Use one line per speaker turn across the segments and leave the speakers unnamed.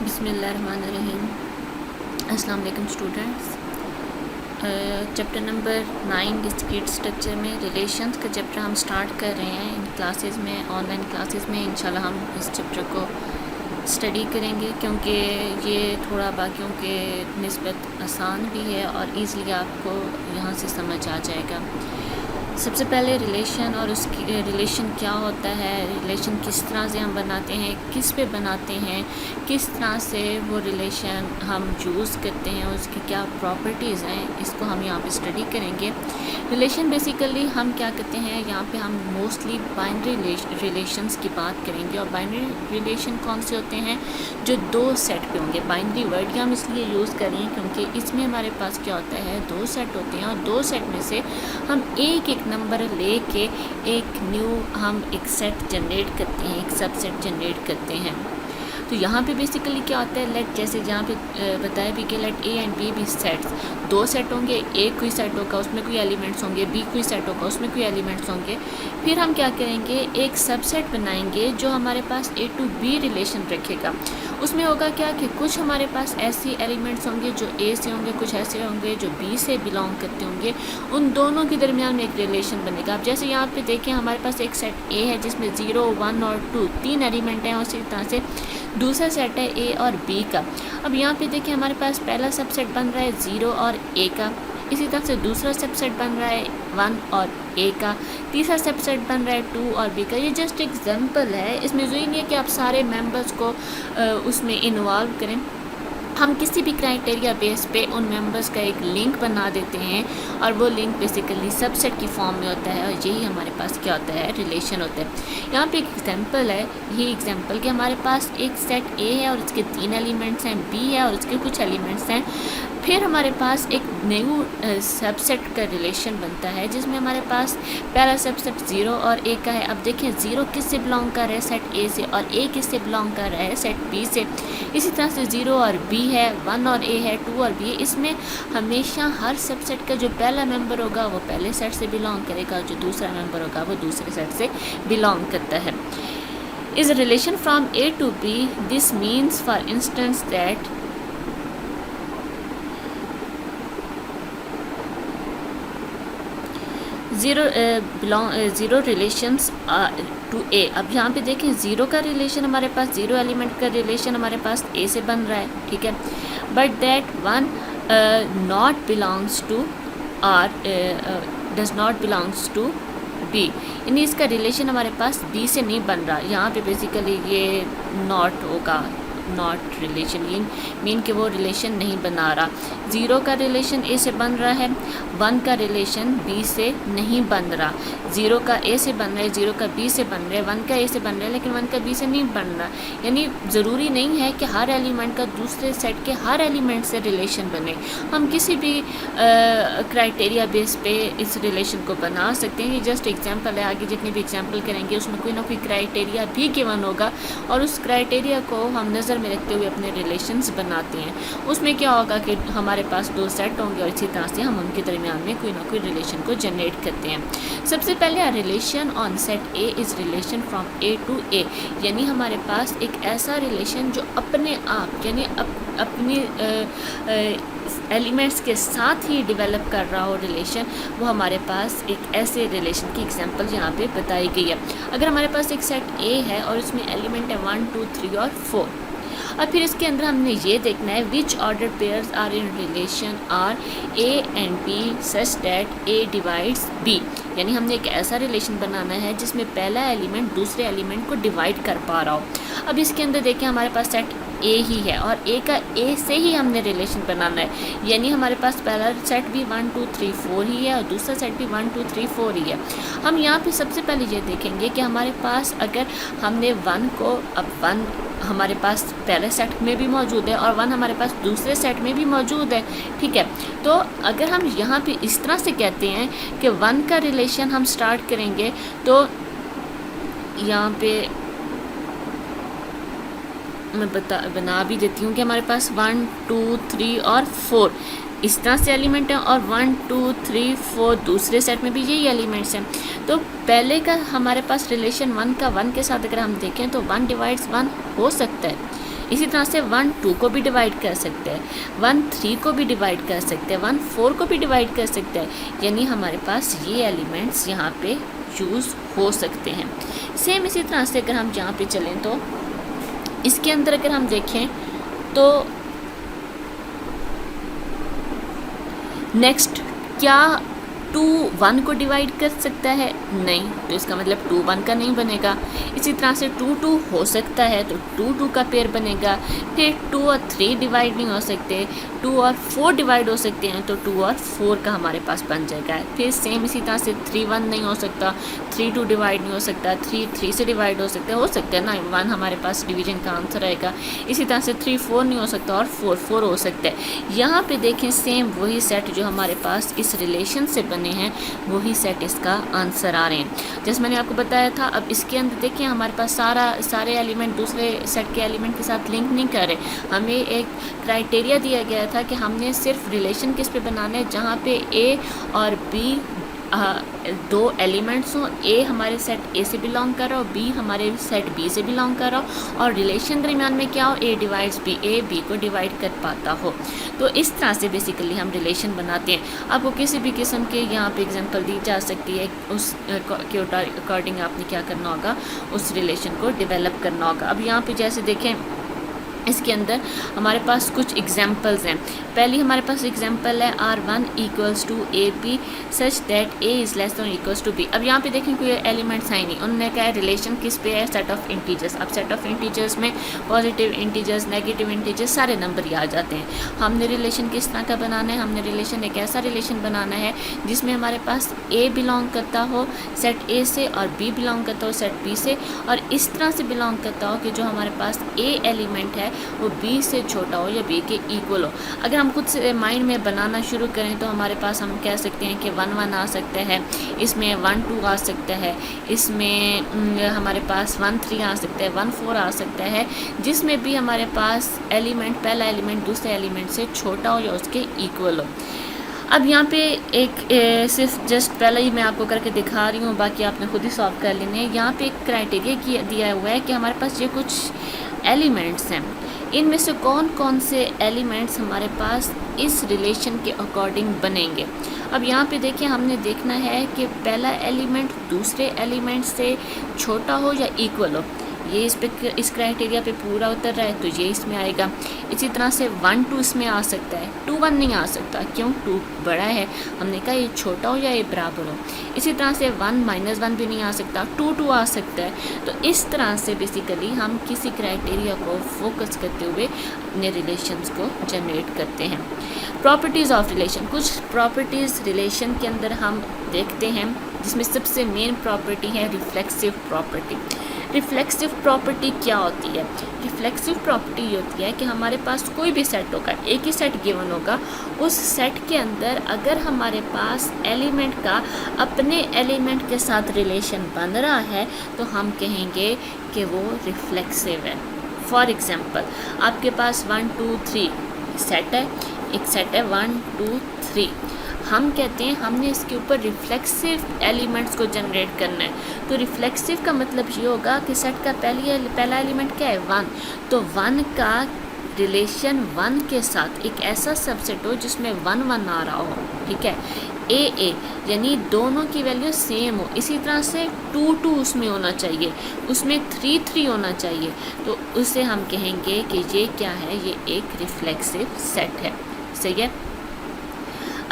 बिस्मिल्लाहिर्रहमानिर्रहीम। अस्सलाम वालेकुम students. Chapter number 9 discrete structure में रिलेशंस का चैप्टर हम स्टार्ट कर रहे हैं इन क्लासेस में, ऑनलाइन क्लासेस में। इंशाल्लाह हम इस चैप्टर को स्टडी करेंगे क्योंकि ये थोड़ा बाकियों के निस्बत आसान भी है और ईज़िली आपको यहाँ से समझ आ जाएगा। सबसे पहले रिलेशन और उसकी रिलेशन क्या होता है, रिलेशन किस तरह से हम बनाते हैं, किस पे बनाते हैं, किस तरह से वो रिलेशन हम यूज़ करते हैं, उसकी क्या प्रॉपर्टीज़ हैं, इसको हम यहाँ पे स्टडी करेंगे। रिलेशन बेसिकली हम क्या करते हैं, यहाँ पे हम मोस्टली बाइनरी रिलेशंस की बात करेंगे। और बाइनरी रिलेशन कौन से होते हैं, जो दो सेट पे होंगे। बाइनरी वर्ड हम इसलिए यूज़ करें क्योंकि इसमें हमारे पास क्या होता है, दो सेट होते हैं और दो सेट में से हम एक नंबर लेके एक न्यू हम एक सेट जनरेट करते हैं, एक सबसेट जनरेट करते हैं। तो यहाँ पे बेसिकली क्या होता है, लेट जैसे जहाँ पे बताया भी कि लेट ए एंड बी भी सेट्स, दो सेट होंगे, ए कोई सेट होगा उसमें कोई एलिमेंट्स होंगे, बी कोई सेट होगा उसमें कोई एलिमेंट्स होंगे। फिर हम क्या करेंगे, एक सबसेट बनाएंगे जो हमारे पास ए टू बी रिलेशन रखेगा। उसमें होगा क्या कि कुछ हमारे पास ऐसे एलिमेंट्स होंगे जो ए से होंगे, कुछ ऐसे होंगे जो बी से बिलोंग करते होंगे। उन दोनों के दरमियान में एक रिलेशन बनेगा। अब जैसे यहाँ पे देखें, हमारे पास एक सेट ए है जिसमें 0, 1 और 2 तीन एलिमेंट हैं। उसी तरह से दूसरा सेट है ए और बी का। अब यहाँ पे देखिए हमारे पास पहला सबसेट बन रहा है 0 और ए का। इसी तरह से दूसरा सबसेट बन रहा है 1 और ए का। तीसरा सबसेट बन रहा है 2 और बी का। ये जस्ट एग्जांपल है, इसमें ज़रूरी नहीं है कि आप सारे मेंबर्स को उसमें इन्वॉल्व करें। हम किसी भी क्राइटेरिया बेस पे उन मेंबर्स का एक लिंक बना देते हैं और वो लिंक बेसिकली सबसेट की फॉर्म में होता है और यही हमारे पास क्या होता है, रिलेशन होता है। यहाँ पे एक एग्जांपल है, ये एग्जांपल कि हमारे पास एक सेट ए है और उसके 3 एलिमेंट्स हैं, बी है और उसके कुछ एलिमेंट्स हैं। फिर हमारे पास एक न्यू सबसेट का रिलेशन बनता है जिसमें हमारे पास पहला सबसेट 0 और ए का है। अब देखें 0 किस से बिलोंग कर रहा है, सेट ए से, और ए किस से बिलोंग कर रहा है, सेट बी से। इसी तरह से 0 और बी है, 1 और ए है, 2 और बी है। इसमें हमेशा हर सबसेट का जो पहला मेंबर होगा वो पहले सेट से बिलोंग करेगा, जो दूसरा मेंबर होगा वो दूसरे सेट से बिलोंग करता है। Is a relation from A to B, this means for instance that zero relations to A. अब यहाँ पे देखें 0 का रिलेशन हमारे पास, 0 एलिमेंट का रिलेशन हमारे पास ए से बन रहा है, ठीक है। But that 1 not belongs to R, does not belongs to B, यानी इसका रिलेशन हमारे पास बी से नहीं बन रहा। यहाँ पे बेसिकली ये नॉट होगा, नॉट रिलेशन, ये मीन कि वो रिलेशन नहीं बना रहा। 0 का रिलेशन ए से बन रहा है, 1 का रिलेशन बी से नहीं बन रहा। 0 का ए से बन रहा है, 0 का बी से बन रहा है, 1 का ए से बन रहा है, लेकिन 1 का बी से नहीं बन रहा। यानी ज़रूरी नहीं है कि हर एलिमेंट का दूसरे सेट के हर एलिमेंट से रिलेशन बने। हम किसी भी क्राइटेरिया बेस पे इस रिलेशन को बना सकते हैं। ये जस्ट एग्जाम्पल है, आगे जितने भी एग्जाम्पल करेंगे उसमें कोई ना कोई क्राइटेरिया भी गिवन होगा और उस क्राइटेरिया को हम नज़र में रखते हुए अपने रिलेशंस बनाते हैं। उसमें क्या होगा कि हमारे पास दो सेट होंगे और इसी तरह से हम उनके दरमियान में कोई ना कोई रिलेशन को जनरेट करते हैं। सबसे पहले relation on set A is relation from A to A, यानी हमारे पास एक ऐसा रिलेशन जो अपने आप यानी अपनी एलिमेंट्स के साथ ही डेवलप कर रहा हो रिलेशन, वो हमारे पास एक ऐसे रिलेशन की एग्जांपल यहाँ पे बताई गई है। अगर हमारे पास एक सेट ए है और उसमें एलिमेंट है 1, 2, 3 और 4, और फिर इसके अंदर हमने ये देखना है which order pairs are in relation R A and B such that A divides B, यानी हमने एक ऐसा रिलेशन बनाना है जिसमें पहला एलिमेंट दूसरे एलिमेंट को डिवाइड कर पा रहा हो। अब इसके अंदर देखें हमारे पास सेट ए ही है और ए का ए से ही हमने रिलेशन बनाना है, यानी हमारे पास पहला सेट भी 1, 2, 3, 4 ही है और दूसरा सेट भी 1, 2, 3, 4 ही है। हम यहाँ पे सबसे पहले ये देखेंगे कि हमारे पास अगर हमने 1 को, अब 1 हमारे पास पहले सेट में भी मौजूद है और 1 हमारे पास दूसरे सेट में भी मौजूद है, ठीक है। तो अगर हम यहाँ पे इस तरह से कहते हैं कि 1 का रिलेशन हम स्टार्ट करेंगे, तो यहाँ पे मैं बना भी देती हूँ कि हमारे पास 1, 2, 3 और 4 इस तरह से एलिमेंट हैं और 1, 2, 3, 4 दूसरे सेट में भी यही एलिमेंट्स हैं। तो पहले का हमारे पास रिलेशन 1 का 1 के साथ अगर हम देखें तो 1 डिवाइड्स 1 हो सकता है। इसी तरह से 1 2 को भी डिवाइड कर सकते हैं, 1 3 को भी डिवाइड कर सकते हैं, 1 4 को भी डिवाइड कर सकते हैं, यानी हमारे पास ये एलिमेंट्स यहाँ पे यूज़ हो सकते हैं। सेम इसी तरह से अगर हम यहाँ पे चलें तो इसके अंदर अगर हम देखें तो नेक्स्ट क्या 2 1 को डिवाइड कर सकता है? नहीं, तो इसका मतलब 2 1 का नहीं बनेगा। इसी तरह से 2 2 हो सकता है तो 2 2 का पेयर बनेगा। फिर 2 और 3 डिवाइड नहीं हो सकते, 2 और 4 डिवाइड हो सकते हैं तो 2 और 4 का हमारे पास बन जाएगा। फिर सेम इसी तरह से 3 1 नहीं हो सकता, 3 2 डिवाइड नहीं हो सकता, 3 3 से डिवाइड हो सकता है ना, 1 हमारे पास डिवीजन का आंसर आएगा। इसी तरह से 3 4 नहीं हो सकता और 4 4 हो सकता है। यहाँ पे देखें सेम वही सेट जो हमारे पास इस रिलेशन से बने हैं वही सेट इसका आंसर आ रहे हैं। जैसे मैंने आपको बताया था, अब इसके अंदर देखें हमारे पास सारे एलिमेंट दूसरे सेट के एलिमेंट के साथ लिंक नहीं कर रहे। हमें एक क्राइटेरिया दिया गया था कि हमने सिर्फ रिलेशन किस पे बनाना है जहाँ पे ए और बी दो एलिमेंट्स हों, ए हमारे सेट ए से बिलोंग कर रहा हो, बी हमारे सेट बी से बिलोंग कर रहा हो, और रिलेशन दरमियान में क्या हो, A divides B, A B को डिवाइड कर पाता हो। तो इस तरह से बेसिकली हम रिलेशन बनाते हैं। आपको किसी भी किस्म के यहाँ पे एग्जांपल दी जा सकती है, उस के अकॉर्डिंग आपने क्या करना होगा, उस रिलेशन को डेवलप करना होगा। अब यहाँ पे जैसे देखें इसके अंदर हमारे पास कुछ एग्जांपल्स हैं। पहली हमारे पास एग्जांपल है R1 equals to AP such that A is less than equals to B। अब यहाँ पे देखें कोई एलिमेंट्स है नहीं, उन्होंने कहा है रिलेशन किस पे है, सेट ऑफ इंटीजर्स। अब सेट ऑफ इंटीजर्स में पॉजिटिव इंटीजर्स, नेगेटिव इंटीजर्स, सारे नंबर ही आ जाते हैं। हमने रिलेशन किस तरह का बनाना है, हमने रिलेशन एक ऐसा रिलेशन बनाना है जिसमें हमारे पास A बिलोंग करता हो सेट A से और B बिलोंग करता हो सेट B से, और इस तरह से बिलोंग करता हो कि जो हमारे पास A एलिमेंट है वो B से छोटा हो या B के इक्वल हो। अगर हम खुद से माइंड में बनाना शुरू करें तो हमारे पास हम कह सकते हैं कि 1 1 आ सकता है, इसमें 1 2 आ सकता है, इसमें हमारे पास 1 3 आ सकता है, 1 4 आ सकता है, जिसमें भी हमारे पास एलिमेंट पहला एलिमेंट दूसरे एलिमेंट से छोटा हो या उसके इक्वल हो। अब यहाँ पे एक सिर्फ जस्ट पहले ही मैं आपको करके दिखा रही हूँ, बाकी आपने खुद ही सॉल्व कर लेने हैं। यहाँ पे एक क्राइटेरिया दिया हुआ है कि हमारे पास ये कुछ एलिमेंट्स हैं, इनमें से कौन कौन से एलिमेंट्स हमारे पास इस रिलेशन के अकॉर्डिंग बनेंगे। अब यहाँ पे देखिए हमने देखना है कि पहला एलिमेंट दूसरे एलिमेंट से छोटा हो या इक्वल हो। ये इस क्राइटेरिया पे पूरा उतर रहा है तो ये इसमें आएगा। इसी तरह से 1 2 इसमें आ सकता है, 2 1 नहीं आ सकता, क्यों, 2 बड़ा है, हमने कहा ये छोटा हो या ये बराबर हो। इसी तरह से 1 -1 भी नहीं आ सकता, 2 2 आ सकता है। तो इस तरह से बेसिकली हम किसी क्राइटेरिया को फोकस करते हुए अपने रिलेशंस को जनरेट करते हैं। प्रॉपर्टीज़ ऑफ रिलेशन, कुछ प्रॉपर्टीज़ रिलेशन के अंदर हम देखते हैं, जिसमें सबसे मेन प्रॉपर्टी है रिफ्लेक्सिव प्रॉपर्टी। रिफ्लेक्सिव प्रॉपर्टी क्या होती है? रिफ्लेक्सिव प्रॉपर्टी ये होती है कि हमारे पास कोई भी सेट होगा, एक ही सेट गिवन होगा, उस सेट के अंदर अगर हमारे पास एलिमेंट का अपने एलिमेंट के साथ रिलेशन बन रहा है तो हम कहेंगे कि वो रिफ्लेक्सिव है। फॉर एग्जांपल आपके पास 1 2 3 सेट है, एक सेट है 1 2 3, हम कहते हैं हमने इसके ऊपर रिफ्लेक्सिव एलिमेंट्स को जनरेट करना है। तो रिफ्लेक्सिव का मतलब ये होगा कि सेट का पहला एलिमेंट क्या है, 1, तो 1 का रिलेशन 1 के साथ एक ऐसा सबसेट हो जिसमें 1 1 आ रहा हो, ठीक है, ए यानी दोनों की वैल्यू सेम हो। इसी तरह से 2 2 उसमें होना चाहिए, उसमें 3 3 होना चाहिए, तो उसे हम कहेंगे कि ये क्या है, ये एक रिफ्लेक्सिव सेट है। सही है।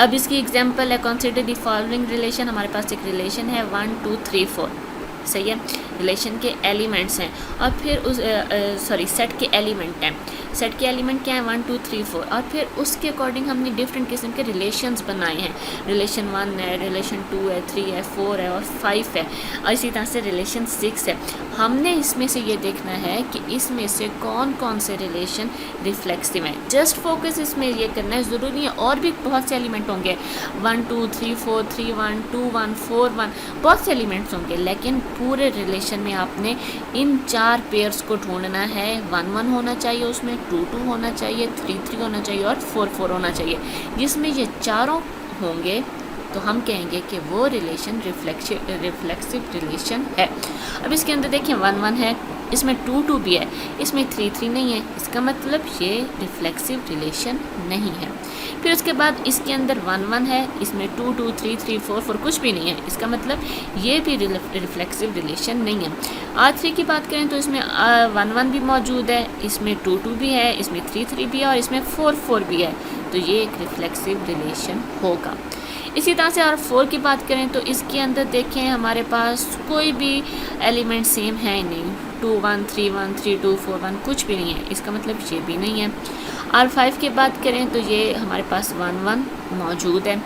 अब इसकी एग्जांपल है कंसीडर द फॉलोइंग रिलेशन। हमारे पास एक रिलेशन है 1 2 3 4, सही है, रिलेशन के एलिमेंट्स हैं और फिर उस सेट के एलिमेंट हैं। सेट के एलिमेंट क्या है, 1 2 3 4, और फिर उसके अकॉर्डिंग हमने डिफरेंट किस्म के रिलेशंस बनाए हैं। रिलेशन 1 है, रिलेशन 2 है, 3 है, 4 है और 5 है, और इसी तरह से रिलेशन 6 है। हमने इसमें से ये देखना है कि इसमें से कौन कौन से रिलेशन रिफ्लेक्सिव हैं। जस्ट फोकस इसमें ये करना है, ज़रूरी नहीं है और भी बहुत से एलिमेंट होंगे, 1 2 3 4 3 1 2 1 4 1, बहुत से एलिमेंट्स होंगे, लेकिन पूरे रिलेशन में आपने इन 4 पेयर्स को ढूंढना है। 1 1 होना चाहिए, उसमें 2 2 होना चाहिए, 3 3 होना चाहिए और 4 4 होना चाहिए। जिसमें ये चारों होंगे तो हम कहेंगे कि वो रिलेशन रिफ्लेक्सिव रिलेशन है। अब इसके अंदर देखिए 1 1 है, इसमें 2 2 भी है, इसमें 3 3 नहीं है, इसका मतलब ये रिफ्लेक्सिव रिलेशन नहीं है। फिर उसके बाद इसके अंदर 1 1 है, इसमें 2 2 3 3 4 4 कुछ भी नहीं है, इसका मतलब ये भी रिफ्लेक्सिव रिलेशन नहीं है। R3 की बात करें तो इसमें 1 1 भी मौजूद है, इसमें 2 2 भी है, इसमें 3 3 भी है और इसमें 4 4 भी है, तो ये एक रिफ्लेक्सिव रिलेशन होगा। इसी तरह से R4 की बात करें तो इसके अंदर देखें हमारे पास कोई भी एलिमेंट सेम है ही नहीं, 2 1 3 1 3 2 4 1 कुछ भी नहीं है, इसका मतलब ये भी नहीं है। R5 की बात करें तो ये हमारे पास 1 1 मौजूद है,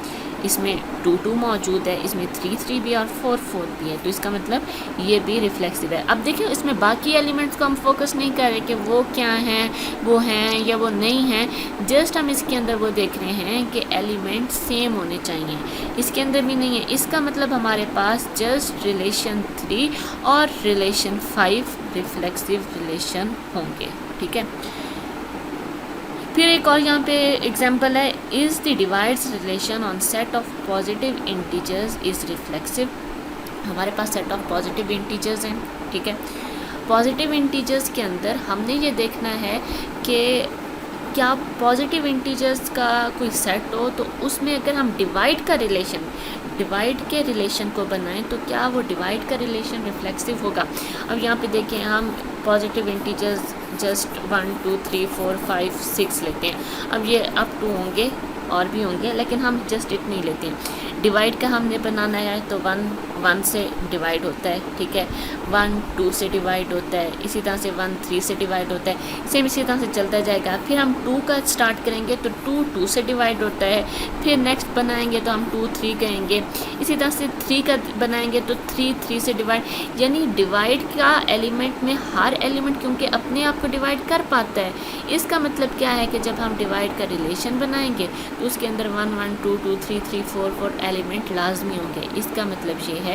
इसमें 2 2 मौजूद है, इसमें 3 3 भी और 4 4 भी है, तो इसका मतलब ये भी रिफ्लेक्सिव है। अब देखिए इसमें बाकी एलिमेंट्स को हम फोकस नहीं कर रहे कि वो क्या हैं, वो हैं या वो नहीं हैं, जस्ट हम इसके अंदर वो देख रहे हैं कि एलिमेंट सेम होने चाहिए, इसके अंदर भी नहीं है, इसका मतलब हमारे पास जस्ट रिलेशन 3 और रिलेशन 5 रिफ्लेक्सिव रिलेशन होंगे। ठीक है, फिर एक और यहाँ पे एग्जांपल है, is the divides relation on set of positive integers is reflexive. हमारे पास सेट ऑफ पॉजिटिव इंटीजर्स हैं, ठीक है। पॉजिटिव इंटीजर्स के अंदर हमने ये देखना है कि क्या पॉजिटिव इंटीजर्स का कोई सेट हो तो उसमें अगर हम डिवाइड के रिलेशन को बनाएं तो क्या वो डिवाइड का रिलेशन रिफ्लेक्सिव होगा। अब यहाँ पे देखें हम पॉजिटिव इंटीजर्स जस्ट 1 2 3 4 5 6 लेते हैं। अब ये अप टू होंगे और भी होंगे, लेकिन हम जस्ट इतने ही लेते हैं। डिवाइड का हमने बनाना है तो 1 1 से डिवाइड होता है, ठीक है, 1 2 से डिवाइड होता है, इसी तरह से 1 3 से डिवाइड होता है, सेम इसी तरह से चलता जाएगा। फिर हम 2 का स्टार्ट करेंगे तो 2 2 से डिवाइड होता है, फिर नेक्स्ट बनाएंगे तो हम 2 3 कहेंगे, इसी तरह से 3 का बनाएंगे तो 3 3 से डिवाइड, यानी डिवाइड का एलिमेंट में हर एलिमेंट क्योंकि अपने आप को डिवाइड कर पाता है, इसका मतलब क्या है कि जब हम डिवाइड का रिलेशन बनाएंगे तो उसके अंदर 1 1 2 2 3 3 4 4 एलिमेंट लाजमी होंगे। इसका मतलब ये है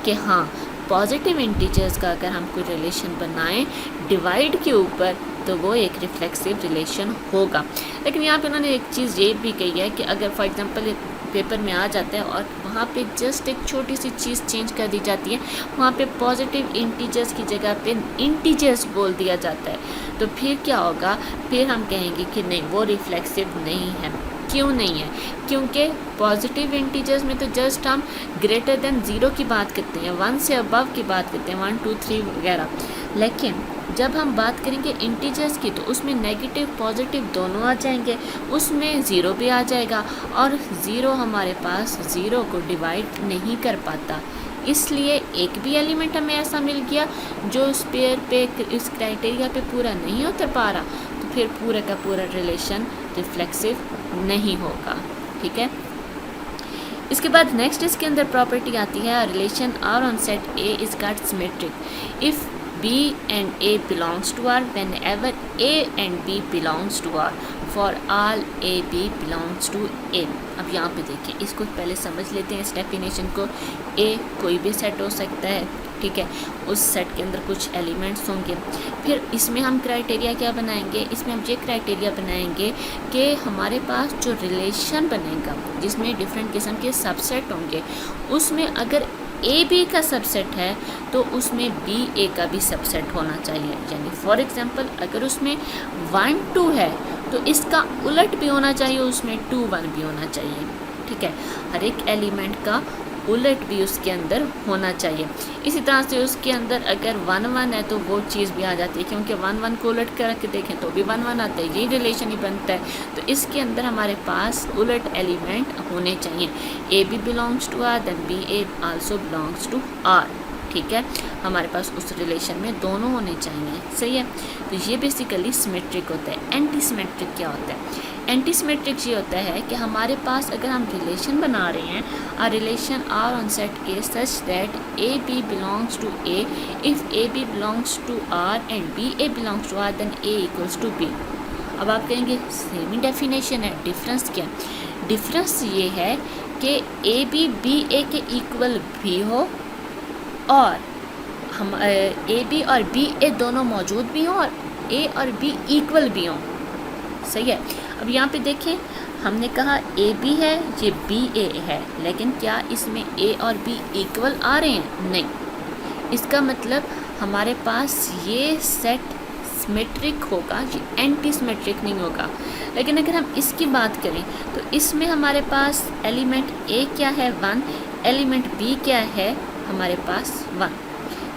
कि हाँ, पॉजिटिव इंटीजर्स का अगर हम कोई रिलेशन बनाएं डिवाइड के ऊपर तो वो एक रिफ्लेक्सिव रिलेशन होगा। लेकिन यहाँ पे उन्होंने एक चीज़ ये भी कही है कि अगर फॉर एग्जांपल पेपर में आ जाता है और वहाँ पे जस्ट एक छोटी सी चीज़ चेंज कर दी जाती है, वहाँ पे पॉजिटिव इंटीजर्स की जगह पे इंटीजर्स बोल दिया जाता है, तो फिर क्या होगा, फिर हम कहेंगे कि नहीं वो रिफ्लेक्सिव नहीं है। क्यों नहीं है? क्योंकि पॉजिटिव इंटीजर्स में तो जस्ट हम ग्रेटर देन 0 की बात करते हैं, 1 से अबव की बात करते हैं, 1 2 3 वगैरह। लेकिन जब हम बात करेंगे इंटीजर्स की तो उसमें नेगेटिव पॉजिटिव दोनों आ जाएंगे, उसमें 0 भी आ जाएगा और 0 हमारे पास 0 को डिवाइड नहीं कर पाता, इसलिए एक भी एलिमेंट हमें ऐसा मिल गया जो इस पेयर पे इस क्राइटेरिया पे पूरा नहीं उतर पा रहा, तो फिर पूरा का पूरा रिलेशन रिफ्लेक्सिव नहीं होगा। ठीक है, इसके बाद नेक्स्ट इसके अंदर प्रॉपर्टी आती है, relation R on set A is called symmetric if B and A belongs to R whenever A and B belongs to R for all A B belongs to A। अब यहाँ पे देखिए, इसको पहले समझ लेते हैं इस डेफिनेशन को। A कोई भी सेट हो सकता है, ठीक है, उस सेट के अंदर कुछ एलिमेंट्स होंगे। फिर इसमें हम क्राइटेरिया क्या बनाएंगे, इसमें हम ये क्राइटेरिया बनाएंगे कि हमारे पास जो रिलेशन बनेगा जिसमें डिफरेंट किस्म के सबसेट होंगे, उसमें अगर ए बी का सबसेट है तो उसमें बी ए का भी सबसेट होना चाहिए। यानी फॉर एग्जांपल अगर उसमें 1 2 है तो इसका उलट भी होना चाहिए, उसमें 2 1 भी होना चाहिए। ठीक है, हर एक एलिमेंट का उलट भी उसके अंदर होना चाहिए। इसी तरह से उसके अंदर अगर 1 1 है तो वो चीज़ भी आ जाती है, क्योंकि 1 1 को उलट कर के देखें तो भी 1 1 आता है, यही रिलेशन ही बनता है। तो इसके अंदर हमारे पास उलट एलिमेंट होने चाहिए। A B belongs to R then B A also belongs to R. ठीक है, हमारे पास उस रिलेशन में दोनों होने चाहिए। सही है, तो ये बेसिकली सिमेट्रिक होता है। एंटी सिमेट्रिक क्या होता है? एंटी सिमेट्रिक ये होता है कि हमारे पास अगर हम रिलेशन बना रहे हैं, a relation R on set A such that A B belongs to A, if A B belongs to R and B A belongs to R then A equals to B. अब आप कहेंगे same ही definition है, difference क्या? Difference ये है कि A B ए के इक्वल भी हो और हम ए बी और बी ए दोनों मौजूद भी हों और ए और बी इक्वल भी हों। सही है, अब यहाँ पे देखें, हमने कहा ए बी है, ये बी ए है, लेकिन क्या इसमें ए और बी इक्वल आ रहे हैं? नहीं। इसका मतलब हमारे पास ये सेट सिमेट्रिक होगा, ये एंटी सिमेट्रिक नहीं होगा। लेकिन अगर हम इसकी बात करें तो इसमें हमारे पास एलिमेंट ए क्या है 1, एलिमेंट बी क्या है हमारे पास 1।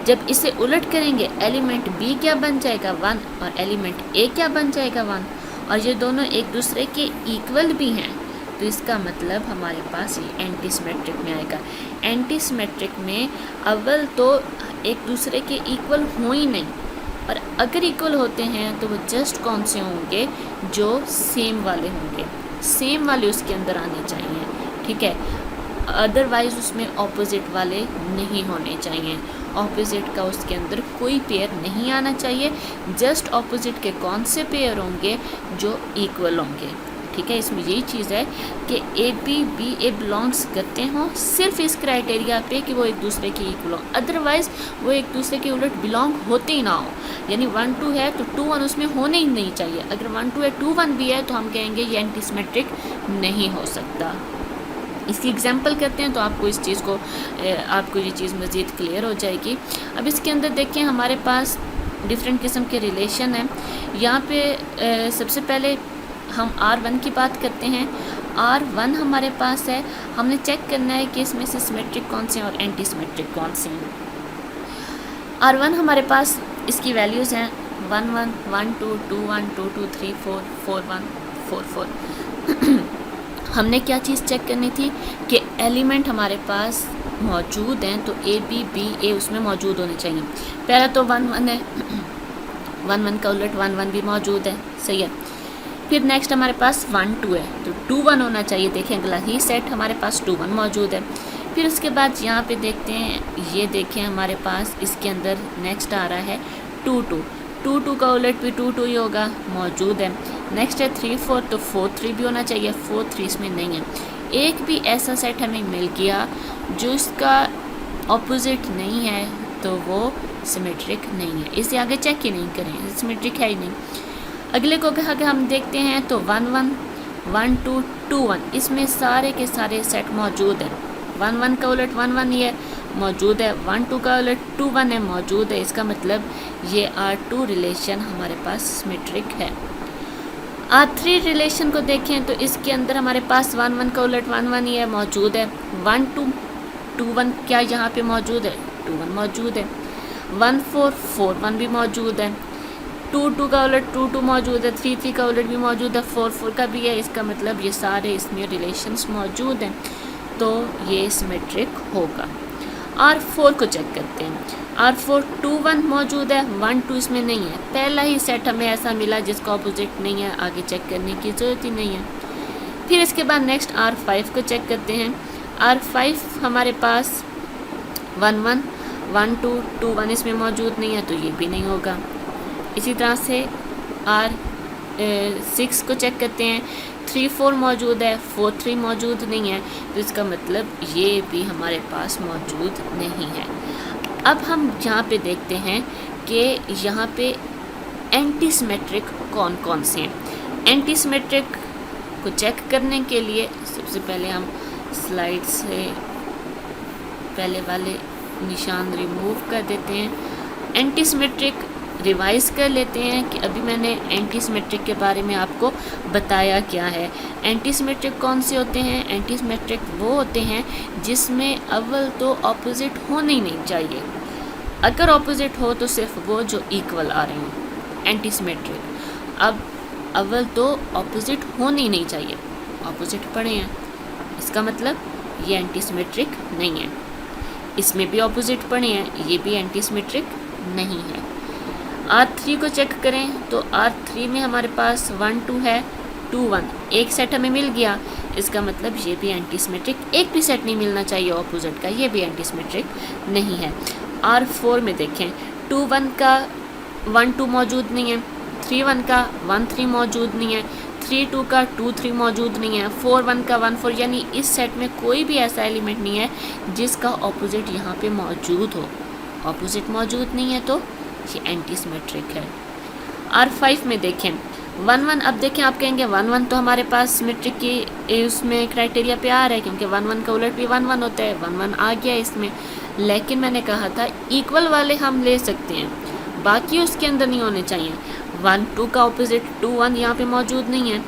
जब इसे उलट करेंगे एलिमेंट बी क्या बन जाएगा 1 और एलिमेंट ए क्या बन जाएगा 1, और ये दोनों एक दूसरे के इक्वल भी हैं, तो इसका मतलब हमारे पास ये एंटी सिमेट्रिक में आएगा। एंटी सिमेट्रिक में अव्वल तो एक दूसरे के इक्वल हो ही नहीं, और अगर इक्वल होते हैं तो वो जस्ट कौन से होंगे, जो सेम वाले होंगे, सेम वाले उसके अंदर आने चाहिए, ठीक है। अदरवाइज़ उसमें ऑपोजिट वाले नहीं होने चाहिए, ऑपोजिट का उसके अंदर कोई पेयर नहीं आना चाहिए। जस्ट ऑपोजिट के कौन से पेयर होंगे, जो इक्वल होंगे, ठीक है। इसमें यही चीज़ है कि A B B A belongs करते हों सिर्फ इस क्राइटेरिया पे कि वो एक दूसरे के इक्वल हों, अदरवाइज़ वो एक दूसरे के उलट बिलोंग होते ही ना हो। यानी 1 2 है तो 2 1 उसमें होने ही नहीं चाहिए। अगर 1 2 है 2 1 भी है तो हम कहेंगे ये एंटी सिमेट्रिक नहीं हो सकता। इसकी एग्जाम्पल करते हैं तो आपको इस चीज़ को आपको ये चीज़ मज़ीद क्लियर हो जाएगी। अब इसके अंदर देखें हमारे पास डिफरेंट किस्म के रिलेशन हैं। यहाँ पे सबसे पहले हम R1 की बात करते हैं। R1 हमारे पास है, हमने चेक करना है कि इसमें से सिमेट्रिक कौन से हैं और एंटी सिमेट्रिक कौन से हैं। R1 हमारे पास इसकी वैल्यूज़ हैं 1 1 1 2 2 1 2 2 3 4 4 1 4 4। हमने क्या चीज़ चेक करनी थी कि एलिमेंट हमारे पास मौजूद हैं तो ए बी बी ए उसमें मौजूद होने चाहिए। पहला तो 1 1 है, 1 1 का उलट 1 1 भी मौजूद है, सही है। फिर नेक्स्ट हमारे पास 1 2 है तो 2 1 होना चाहिए। देखें अगला ही सेट हमारे पास 2 1 मौजूद है। फिर उसके बाद यहाँ पे देखते हैं, ये देखें हमारे पास इसके अंदर नेक्स्ट आ रहा है 2 2 2 2 का उलट भी 2 2 ही होगा, मौजूद है। नेक्स्ट है 3 4 तो 4 3 भी होना चाहिए, 4 3 इसमें नहीं है। एक भी ऐसा सेट हमें मिल गया जो इसका ऑपोजिट नहीं है तो वो सिमेट्रिक नहीं है, इसे आगे चेक ही नहीं करें, सिमेट्रिक है ही नहीं। अगले को कहा कि हम देखते हैं तो 1 1 1 2 2 1 इसमें सारे के सारे सेट मौजूद हैं। 1 1 का उलट 1 1 ही है, मौजूद है। 1 2 का उलट 2 1 है, मौजूद है। इसका मतलब ये R2 रिलेशन हमारे पास सिमेट्रिक है। R3 रिलेशन को देखें तो इसके अंदर हमारे पास 1 1 का उलट 1 1 ही है, मौजूद है। 1 2 2 1 क्या यहाँ पे मौजूद है, 2 1 मौजूद है। 1 4 4 1 भी मौजूद है। 2 2 का उलट 2 2 मौजूद है। 3 3 का उलट भी मौजूद है। 4 4 का भी है। इसका मतलब ये सारे इसमें रिलेशंस मौजूद हैं तो ये सिमेट्रिक होगा। R4 को चेक करते हैं। R4 2 1 मौजूद है, 1 2 इसमें नहीं है। पहला ही सेट हमें ऐसा मिला जिसका ऑपोजिट नहीं है, आगे चेक करने की ज़रूरत ही नहीं है। फिर इसके बाद नेक्स्ट R5 को चेक करते हैं। R5 हमारे पास 1 1 1 2 2 1 इसमें मौजूद नहीं है तो ये भी नहीं होगा। इसी तरह से R6 को चेक करते हैं। 3 4 मौजूद है, 4 3 मौजूद नहीं है तो इसका मतलब ये भी हमारे पास मौजूद नहीं है। अब हम यहाँ पे देखते हैं कि यहाँ पे एंटी सिमेट्रिक कौन कौन से हैं। एंटी सिमेट्रिक को चेक करने के लिए सबसे पहले हम स्लाइड से पहले वाले निशान रिमूव कर देते हैं। एंटी सिमेट्रिक रिवाइज कर लेते हैं कि अभी मैंने एंटी सिमेट्रिक के बारे में आपको बताया क्या है। एंटी सिमेट्रिक कौन से होते हैं? एंटी सिमेट्रिक वो होते हैं जिसमें अव्वल तो ऑपोजिट होने ही नहीं चाहिए, अगर ऑपोजिट हो तो सिर्फ वो जो इक्वल आ रहे हों, एंटी सिमेट्रिक। अब अव्वल तो ऑपोजिट होने ही नहीं चाहिए, ऑपोजिट पड़े हैं, इसका मतलब ये एंटी सिमेट्रिक नहीं है। इसमें भी ऑपोजिट पड़े हैं, ये भी एंटी सिमेट्रिक नहीं है। R3 को चेक करें तो R3 में हमारे पास 1 2 है, 2 1 एक सेट हमें मिल गया, इसका मतलब ये भी एंटी सिमेट्रिक। एक भी सेट नहीं मिलना चाहिए ऑपोजिट का, ये भी एंटी सिमेट्रिक नहीं है। R4 में देखें 2 1 का 1 2 मौजूद नहीं है, 3 1 का 1 3 मौजूद नहीं है, 3 2 का 2 3 मौजूद नहीं है, 4 1 का 1 4, यानी इस सेट में कोई भी ऐसा एलिमेंट नहीं है जिसका ऑपोजिट यहाँ पे मौजूद हो। ऑपोजिट मौजूद नहीं है तो ये एंटी सिमेट्रिक है। R5 में देखें 1 1, अब देखें आप कहेंगे 1 1 तो हमारे पास सिमेट्रिक की उसमें क्राइटेरिया पे आ रहा है क्योंकि 1 1 का उलट भी 1 1 होता है, 1 1 आ गया इसमें। लेकिन मैंने कहा था इक्वल वाले हम ले सकते हैं, बाकी उसके अंदर नहीं होने चाहिए। 1 2 का ऑपोजिट 2 1 यहाँ पे मौजूद नहीं है,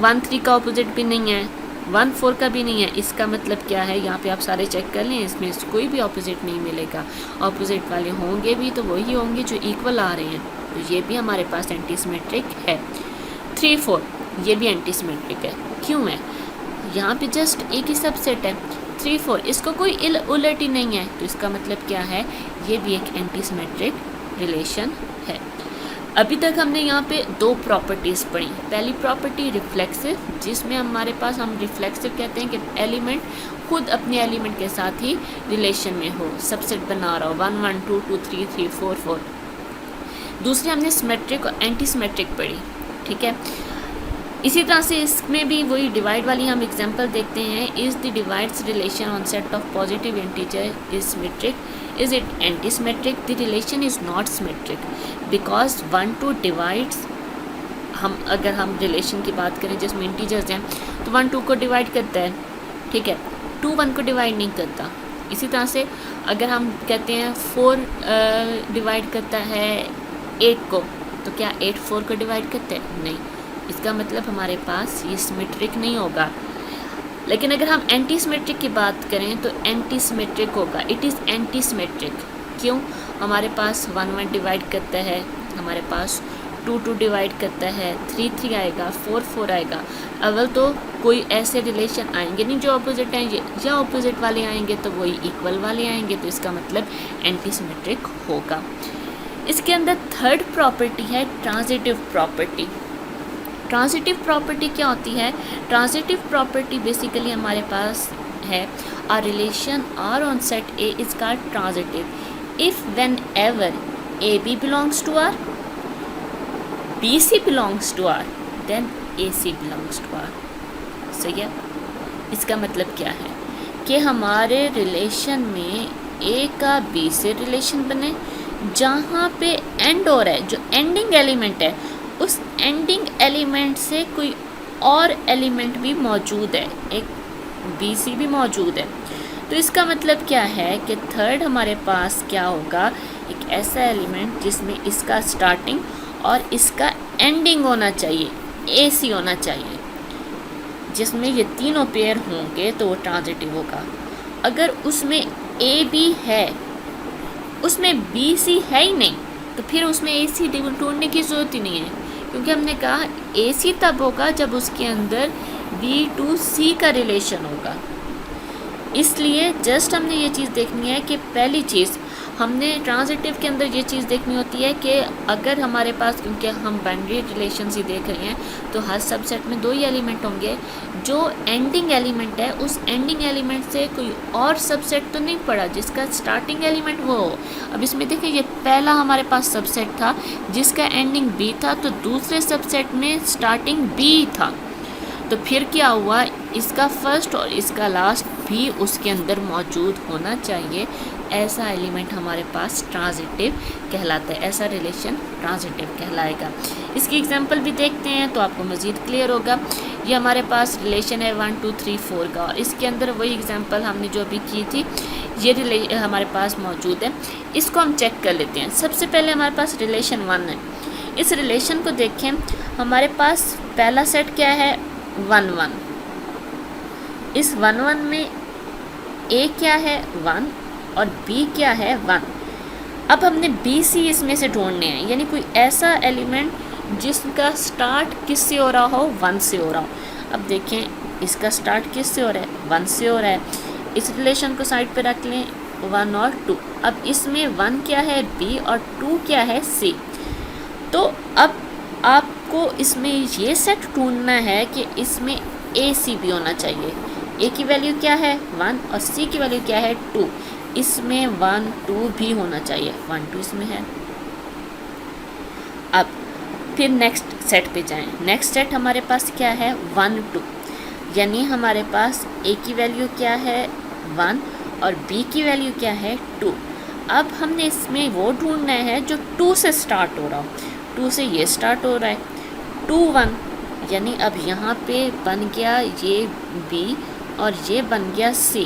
1 3 का ऑपोजिट भी नहीं है, 1 4 का भी नहीं है। इसका मतलब क्या है, यहाँ पे आप सारे चेक कर लें, इसमें कोई भी ऑपोजिट नहीं मिलेगा। ऑपोजिट वाले होंगे भी तो वही होंगे जो इक्वल आ रहे हैं, तो ये भी हमारे पास एंटी सिमेट्रिक है। 3 4 ये भी एंटी सिमेट्रिक है। क्यों है, यहाँ पे जस्ट एक ही सबसेट है 3 4, इसको कोई उलट ही नहीं है, तो इसका मतलब क्या है, ये भी एक एंटी सिमेट्रिक रिलेशन है। अभी तक हमने यहाँ पे 2 प्रॉपर्टीज़ पढ़ी। पहली प्रॉपर्टी रिफ्लेक्सिव, जिसमें हमारे पास, हम रिफ्लेक्सिव कहते हैं कि एलिमेंट खुद अपने एलिमेंट के साथ ही रिलेशन में हो, सबसेट बना रहा हो, 1 1 2 2 3 3 4 4। दूसरी हमने सिमेट्रिक और एंटी सिमेट्रिक पढ़ी, ठीक है। इसी तरह से इसमें भी वही डिवाइड वाली हम एग्जांपल देखते हैं। Is the divides relation on set of positive integer is symmetric, is it anti symmetric, the relation is not symmetric because 1 2 divides, अगर हम रिलेशन की बात करें जिसमें इंटीजर्स हैं, तो 1 2 को डिवाइड करता है, ठीक है, 2 1 को डिवाइड नहीं करता। इसी तरह से अगर हम कहते हैं 4 डिवाइड करता है 8 को, तो क्या 8 4 को डिवाइड करता है, नहीं। इसका मतलब हमारे पास ये सिमेट्रिक नहीं होगा। लेकिन अगर हम एंटी सिमेट्रिक की बात करें तो एंटी सिमेट्रिक होगा, इट इज़ एंटी सिमेट्रिक। क्यों, हमारे पास 1 1 डिवाइड करता है, हमारे पास 2 2 डिवाइड करता है, 3 3 आएगा, 4 4 आएगा। अव्वल तो कोई ऐसे रिलेशन आएंगे नहीं जो अपोजिट हैं, या अपोजिट वाले आएंगे तो वही इक्वल वाले आएंगे, तो इसका मतलब एंटी सिमेट्रिक होगा। इसके अंदर थर्ड प्रॉपर्टी है ट्रांजिटिव प्रॉपर्टी। ट्रांजिटिव प्रॉपर्टी क्या होती है, ट्रांजिटिव प्रॉपर्टी बेसिकली हमारे पास है a relation R on set A is called transitive if whenever AB belongs to R, BC belongs to R, then AC belongs to R। सही है। इसका मतलब क्या है कि हमारे रिलेशन में A का B से रिलेशन बने, जहाँ पे एंड हो रहा है, जो एंडिंग एलिमेंट है, उस एंडिंग एलिमेंट से कोई और एलिमेंट भी मौजूद है, एक BC भी मौजूद है। तो इसका मतलब क्या है कि थर्ड हमारे पास क्या होगा, एक ऐसा एलिमेंट जिसमें इसका स्टार्टिंग और इसका एंडिंग होना चाहिए, AC होना चाहिए, जिसमें ये तीनों पेयर होंगे तो वो ट्रांजिटिव होगा। अगर उसमें AB है, उसमें BC है ही नहीं, तो फिर उसमें AC ढूंढने की ज़रूरत ही नहीं है, क्योंकि हमने कहा AC तब होगा जब उसके अंदर B to C का रिलेशन होगा। इसलिए जस्ट हमने ये चीज़ देखनी है कि पहली चीज़ हमने ट्रांजिटिव के अंदर ये चीज़ देखनी होती है कि अगर हमारे पास, क्योंकि हम बाइनरी रिलेशंस ही देख रहे हैं, तो हर सबसेट में 2 ही एलिमेंट होंगे। जो एंडिंग एलिमेंट है, उस एंडिंग एलिमेंट से कोई और सबसेट तो नहीं पड़ा जिसका स्टार्टिंग एलिमेंट वो हो। अब इसमें देखिए, ये पहला हमारे पास सबसेट था जिसका एंडिंग B था, तो दूसरे सबसेट में स्टार्टिंग B था, तो फिर क्या हुआ, इसका फर्स्ट और इसका लास्ट भी उसके अंदर मौजूद होना चाहिए। ऐसा एलिमेंट हमारे पास ट्रांजिटिव कहलाता है, ऐसा रिलेशन ट्रांजिटिव कहलाएगा। इसकी एग्जांपल भी देखते हैं तो आपको मज़ीद क्लियर होगा। ये हमारे पास रिलेशन है 1 2 3 4 का, और इसके अंदर वही एग्जांपल हमने जो अभी की थी, ये हमारे पास मौजूद है। इसको हम चेक कर लेते हैं। सबसे पहले हमारे पास रिलेशन 1 है। इस रिलेशन को देखें, हमारे पास पहला सेट क्या है, 1 1। इस 1 1 में A क्या है, 1, और B क्या है, 1। अब हमने BC इसमें से ढूंढने हैं, यानी कोई ऐसा एलिमेंट जिसका स्टार्ट किससे हो रहा हो, 1 से हो रहा हो। अब देखें, इसका स्टार्ट किससे हो रहा है, 1 से हो रहा है। इस रिलेशन को साइड पे रख लें, 1 और 2। अब इसमें 1 क्या है, B, और 2 क्या है, C। तो अब आपको इसमें ये सेट ढूंढना है कि इसमें AC भी होना चाहिए। A की वैल्यू क्या है, 1, और C की वैल्यू क्या है, 2। इसमें 1 2 भी होना चाहिए, 1 2 इसमें है। अब फिर नेक्स्ट सेट पे जाएं। नेक्स्ट सेट हमारे पास क्या है, 1 2, यानी हमारे पास A की वैल्यू क्या है, 1, और B की वैल्यू क्या है, 2। अब हमने इसमें वो ढूंढना है जो 2 से स्टार्ट हो रहा हो। 2 से ये स्टार्ट हो रहा है, 2 1, यानी अब यहाँ पे बन गया ये B और ये बन गया C।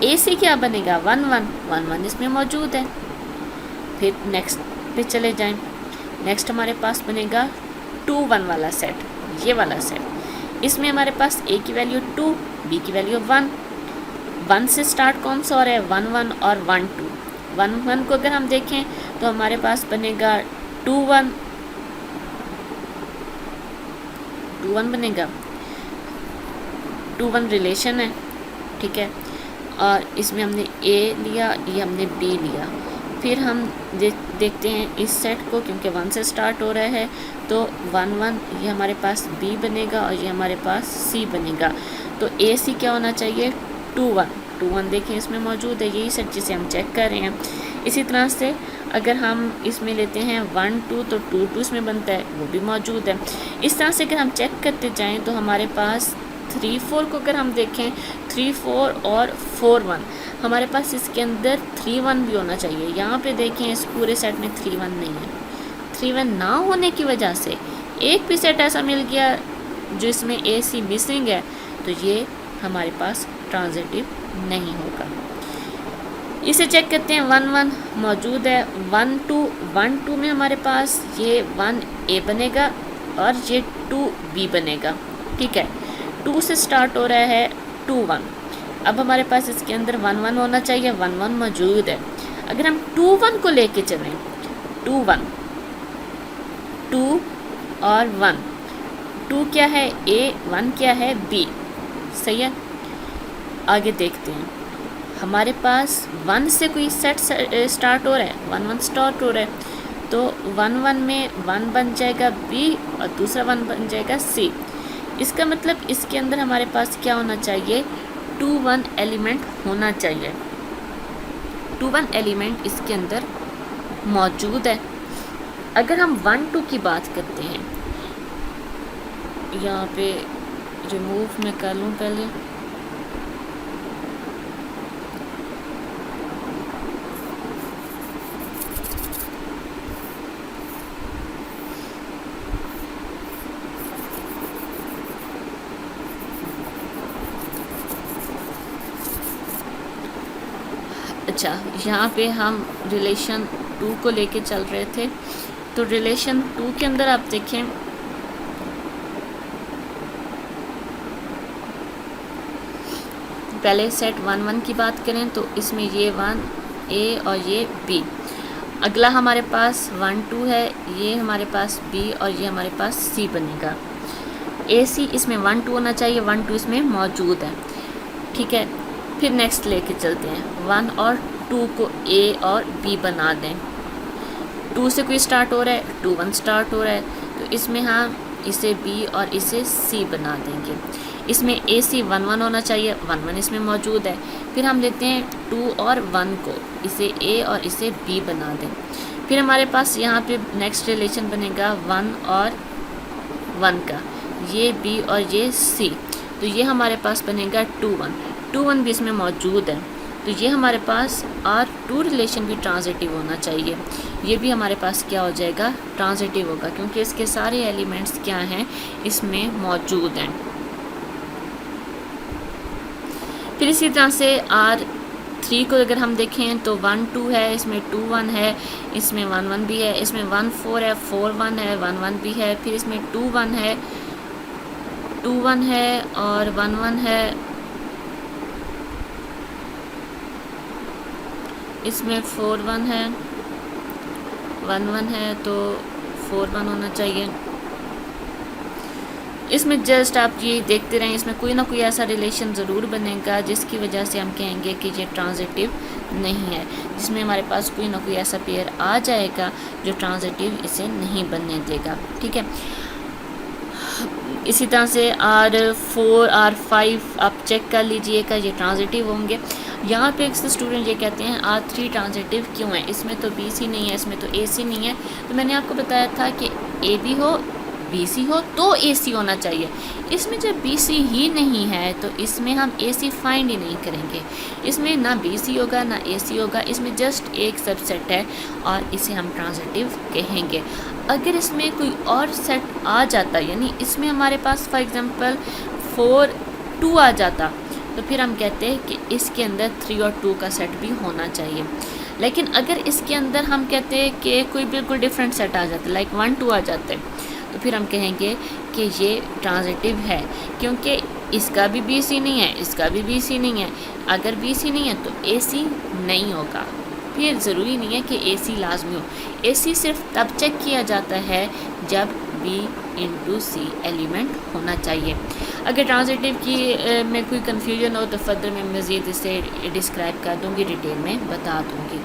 ए सी क्या बनेगा 1 1 1 1 इसमें मौजूद है। फिर नेक्स्ट पे चले जाएं, नेक्स्ट हमारे पास बनेगा 2 1 वाला सेट, ये वाला सेट। इसमें हमारे पास ए की वैल्यू 2, बी की वैल्यू 1, 1 से स्टार्ट कौन सा और है 1 1 और 1 2। 1 1 को अगर हम देखें तो हमारे पास बनेगा 2 1 बनेगा, 2 1 रिलेशन है, ठीक है। और इसमें हमने ए लिया, ये हमने बी लिया। फिर हम देखते हैं इस सेट को, क्योंकि 1 से स्टार्ट हो रहा है तो 1 1 ये हमारे पास बी बनेगा और ये हमारे पास सी बनेगा। तो ए सी क्या होना चाहिए 2 1 देखें इसमें मौजूद है, यही सेट जिसे हम चेक कर रहे हैं। इसी तरह से अगर हम इसमें लेते हैं 1 2 तो 2 2 इसमें बनता है, वो भी मौजूद है। इस तरह से अगर हम चेक करते जाएं तो हमारे पास 3 4 को अगर हम देखें 3 4 और 4 1, हमारे पास इसके अंदर 3 1 भी होना चाहिए। यहाँ पे देखें इस पूरे सेट में 3 1 नहीं है। 3 1 ना होने की वजह से एक भी सेट ऐसा मिल गया जो इसमें ए सी मिसिंग है, तो ये हमारे पास ट्रांजिटिव नहीं होगा। इसे चेक करते हैं 1 1 मौजूद है, 1 2 में हमारे पास ये 1 ए बनेगा और ये 2 बी बनेगा, ठीक है। 2 से स्टार्ट हो रहा है 2 1, अब हमारे पास इसके अंदर 1 1 होना चाहिए, 1 1 मौजूद है। अगर हम 2 1 को लेके चलें 2 1 2 और 1, 2 क्या है ए, 1 क्या है बी, सही है। आगे देखते हैं हमारे पास 1 से कोई सेट स्टार्ट हो रहा है, 1 1 स्टार्ट हो रहा है, तो 1 1 में 1 बन जाएगा बी और दूसरा 1 बन जाएगा सी। इसका मतलब इसके अंदर हमारे पास क्या होना चाहिए 2 1 एलिमेंट होना चाहिए। 2 1 एलिमेंट इसके अंदर मौजूद है। अगर हम 1 2 की बात करते हैं, यहाँ पे रिमूव मैं कर लूँ पहले, अच्छा यहाँ पे हम रिलेशन 2 को लेके चल रहे थे। तो रिलेशन 2 के अंदर आप देखें पहले सेट 1 1 की बात करें तो इसमें ये 1 ए और ये बी। अगला हमारे पास 1 2 है, ये हमारे पास बी और ये हमारे पास सी बनेगा। ए सी इसमें 1 2 होना चाहिए, 1 2 इसमें मौजूद है, ठीक है। फिर नेक्स्ट लेके चलते हैं 1 और 2 को ए और बी बना दें। 2 से कोई स्टार्ट हो रहा है, 2 1 स्टार्ट हो रहा है, तो इसमें हम इसे बी और इसे सी बना देंगे। इसमें ए सी 1 1 होना चाहिए, 1 1 इसमें मौजूद है। फिर हम लेते हैं 2 और 1 को, इसे ए और इसे बी बना दें। फिर हमारे पास यहाँ पे नेक्स्ट रिलेशन बनेगा 1 और 1 का, ये बी और ये सी, तो ये हमारे पास बनेगा 2 1। 2 1 भी इसमें मौजूद है, तो ये हमारे पास R2 रिलेशन भी ट्रांजिटिव होना चाहिए। ये भी हमारे पास क्या हो जाएगा ट्रांजिटिव होगा, क्योंकि इसके सारे एलिमेंट्स क्या हैं इसमें मौजूद हैं। फिर इसी तरह से R3 को अगर हम देखें तो 1 2 है, इसमें 2 1 है, इसमें 1 1 भी है, इसमें 1 4 है, 4 1 है, 1 1 भी है। फिर इसमें 2 1 है, 2 1 है और 1 1 है, इसमें 4 1 है, 1 1 है, तो 4 1 होना चाहिए। इसमें जस्ट आप ये देखते रहें, इसमें कोई ना कोई ऐसा रिलेशन ज़रूर बनेगा जिसकी वजह से हम कहेंगे कि ये ट्रांजिटिव नहीं है, जिसमें हमारे पास कोई ना कोई ऐसा पेयर आ जाएगा जो ट्रांजिटिव इसे नहीं बनने देगा, ठीक है। इसी तरह से R4 R5 आप चेक कर लीजिएगा, ये ट्रांजिटिव होंगे। यहाँ पे एक स्टूडेंट ये कहते हैं R3 ट्रांजिटिव क्यों है, इसमें तो BC नहीं है, इसमें तो AC नहीं है। तो मैंने आपको बताया था कि AB हो BC हो तो AC होना चाहिए। इसमें जब BC ही नहीं है तो इसमें हम AC फाइंड ही नहीं करेंगे। इसमें ना BC होगा ना AC होगा, इसमें जस्ट एक सबसेट है और इसे हम ट्रांजिटिव कहेंगे। अगर इसमें कोई और सेट आ जाता, यानी इसमें हमारे पास फॉर एग्जांपल 4 2 आ जाता, तो फिर हम कहते हैं कि इसके अंदर 3 और 2 का सेट भी होना चाहिए। लेकिन अगर इसके अंदर हम कहते हैं कि कोई बिल्कुल डिफरेंट सेट आ जाता है, लाइक 1 2 आ जाते हैं, तो फिर हम कहेंगे कि ये ट्रांजिटिव है, क्योंकि इसका भी BC नहीं है, इसका भी BC नहीं है। अगर BC नहीं है तो AC नहीं होगा। फिर ज़रूरी नहीं है कि AC लाजमी हो। AC सिर्फ तब चेक किया जाता है जब B × C एलिमेंट होना चाहिए। अगर ट्रांजिटिव की में कोई कन्फ्यूजन हो तो फर्दर मैं मज़ीद इसे डिस्क्राइब कर दूँगी, डिटेल में बता दूँगी।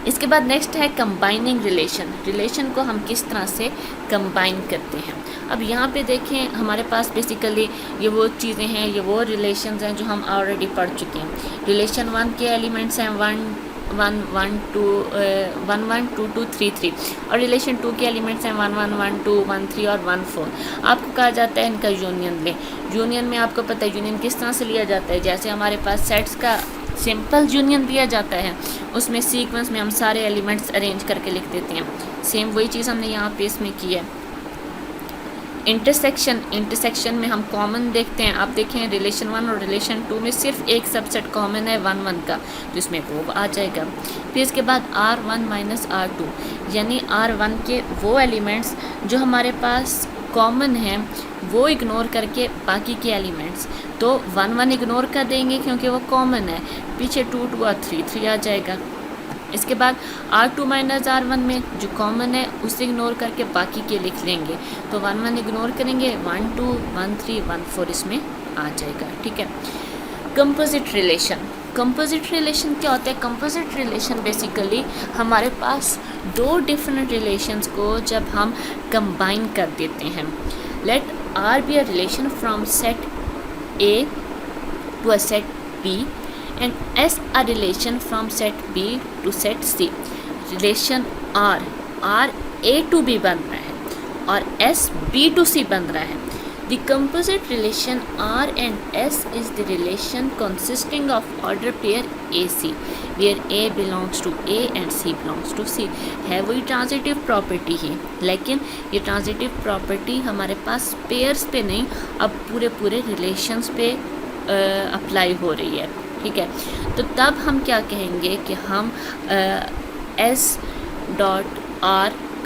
इसके बाद नेक्स्ट है कंबाइनिंग रिलेशन। रिलेशन को हम किस तरह से कंबाइन करते हैं। अब यहाँ पे देखें, हमारे पास बेसिकली ये वो चीज़ें हैं, ये वो रिलेशंस हैं जो हम ऑलरेडी पढ़ चुके हैं। रिलेशन 1 के एलिमेंट्स हैं 1 1 1 2 1 1 2 2 3 3, और रिलेशन 2 के एलिमेंट्स हैं 1 1 1 2 1 3 और 1 4। आपको कहा जाता है इनका यूनियन लें। यूनियन में आपको पता है यूनियन किस तरह से लिया जाता है। जैसे हमारे पास सेट्स का सिंपल यूनियन दिया जाता है, उसमें सीक्वेंस में हम सारे एलिमेंट्स अरेंज करके लिख देते हैं। सेम वही चीज़ हमने यहाँ पे इसमें की है। इंटरसेक्शन में हम कॉमन देखते हैं। आप देखें रिलेशन 1 और रिलेशन 2 में सिर्फ एक सबसेट कॉमन है 1 1 का, तो इसमें वो आ जाएगा। फिर इसके बाद R1 - R2, यानी R1 के वो एलिमेंट्स जो हमारे पास कॉमन हैं वो इग्नोर करके बाकी के एलिमेंट्स, तो 1 1 इग्नोर कर देंगे क्योंकि वो कॉमन है, पीछे 2 2 और 3 3 आ जाएगा। इसके बाद R2 - R1 में जो कॉमन है उसे इग्नोर करके बाकी के लिख लेंगे, तो 1 1 इग्नोर करेंगे, 1 2 1 3 1 4 इसमें आ जाएगा। ठीक है। कंपोजिट रिलेशन क्या होता है? कंपोजिट रिलेशन बेसिकली हमारे पास दो डिफरेंट रिलेशंस को जब हम कंबाइन कर देते हैं। Let R be a relation from set A to a set B and S a relation from set B to set C। Relation R A to B बन रहा है और S B to C बन रहा है। The composite relation R and S is the relation consisting of order pair AC, where A belongs to A and C belongs to C। है वही transitive property ही, लेकिन ये ट्रांजिटिव प्रॉपर्टी हमारे पास pairs पे नहीं, अब पूरे रिलेशंस पे अप्लाई हो रही है। ठीक है। तो तब हम क्या कहेंगे कि हम S.R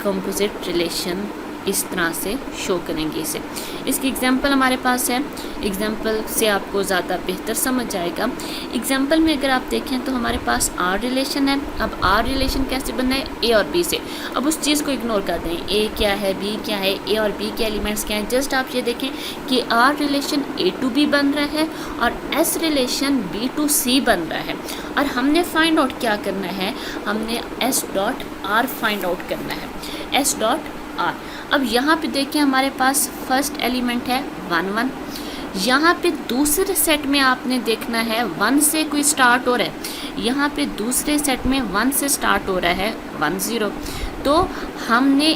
कंपोजिट रिलेशन इस तरह से शो करेंगे इसे। इसकी एग्जांपल हमारे पास है, एग्जांपल से आपको ज़्यादा बेहतर समझ आएगा। एग्जांपल में अगर आप देखें तो हमारे पास R रिलेशन है। अब R रिलेशन कैसे बनना है? A और B से। अब उस चीज़ को इग्नोर कर दें, A क्या है, B क्या है, A और B के एलिमेंट्स क्या हैं। जस्ट आप ये देखें कि R relation A to B बन रहा है और S relation B to C बन रहा है, और हमने फाइंड आउट क्या करना है, हमने S.R फाइंड आउट करना है, S.R। अब यहाँ पे देखिए हमारे पास फर्स्ट एलिमेंट है 1 1, यहाँ पे दूसरे सेट में आपने देखना है 1 से कोई स्टार्ट हो रहा है, यहाँ पे दूसरे सेट में 1 से स्टार्ट हो रहा है 1 0, तो हमने